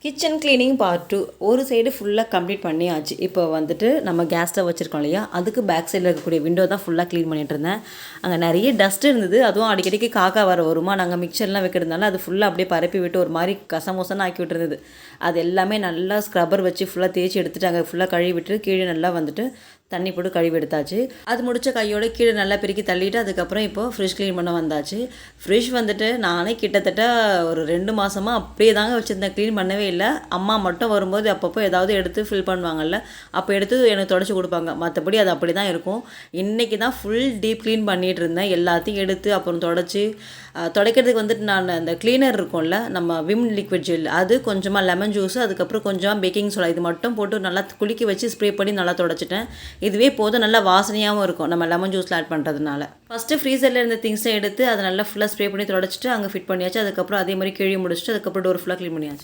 Kitchen cleaning part 2 ஒரு side ஃபுல்லாக complete பண்ணியாச்சு. இப்போ வந்துட்டு நம்ம கேஸ் ஸ்டவ் வச்சுருக்கோம் இல்லையா, அதுக்கு பேக் சைடில் இருக்கக்கூடிய விண்டோ தான் ஃபுல்லாக க்ளீன் பண்ணிட்டு இருந்தேன். அங்கே நிறைய டஸ்ட் இருந்தது. அதுவும் அடிக்கடிக்கு காக்கா வர வருமா, நாங்கள் மிக்சர்லாம் வைக்கிறதுனால அது ஃபுல்லாக அப்படியே பரப்பி விட்டு ஒரு மாதிரி கசமோசன்னு ஆக்கி விட்டுருந்தது. அது எல்லாமே நல்லா ஸ்க்ரப்பர் வச்சு ஃபுல்லாக தேய்ச்சி எடுத்துட்டு அங்கே ஃபுல்லாக கழுவி விட்டு கீழே நல்லா வந்துட்டு தண்ணி போட்டு கழுவி எடுத்தாச்சு. அது முடிச்ச கையோட கீழே நல்லா பெருக்கி தள்ளிட்டு அதுக்கப்புறம் இப்போது ஃப்ரிட்ஜ் க்ளீன் பண்ண வந்தாச்சு. ஃப்ரிட்ஜ் வந்துட்டு நானே கிட்டத்தட்ட ஒரு 2 மாதமாக அப்படியே தாங்க வச்சுருந்தேன், க்ளீன் பண்ணவே இல்லை. அம்மா மட்டும் வரும்போது அப்பப்போ ஏதாவது எடுத்து ஃபில் பண்ணுவாங்கல்ல, அப்போ எடுத்து எனக்கு தொடச்சி கொடுப்பாங்க. மற்றபடி அது அப்படி தான் இருக்கும். இன்றைக்கி தான் ஃபுல் டீப் க்ளீன் பண்ணிகிட்டு இருந்தேன். எல்லாத்தையும் எடுத்து அப்புறம் தொடச்சி துடைக்கிறதுக்கு வந்துட்டு நான் அந்த க்ளீனர் இருக்கும்ல, நம்ம விம் லிக்விட் ஜெல், அது கொஞ்சமாக லெமன் ஜூஸ், அதுக்கப்புறம் கொஞ்சம் பேக்கிங் சோடா, இது மட்டும் போட்டு நல்லா குலுக்கி வச்சு ஸ்ப்ரே பண்ணி நல்லா தொடச்சிட்டேன். இதுவே போதும், நல்லா வாசனையாகவும் இருக்கும் நம்ம லெமன் ஜூஸில் ஆட் பண்ணுறதுனால. ஃபஸ்ட்டு ஃப்ரீசரில் இருந்த திங்ஸை எடுத்து அதை நல்லா ஃபுல்லாக ஸ்ப்ரே பண்ணி தொடச்சிட்டு அங்கே ஃபிட் பண்ணியாச்சு. அதுக்கப்புறம் அதே மாதிரி கீழே முடிச்சுட்டு அதுக்கப்புறம் டோர் ஃபுல்லாக க்ளீன் பண்ணியாச்சு.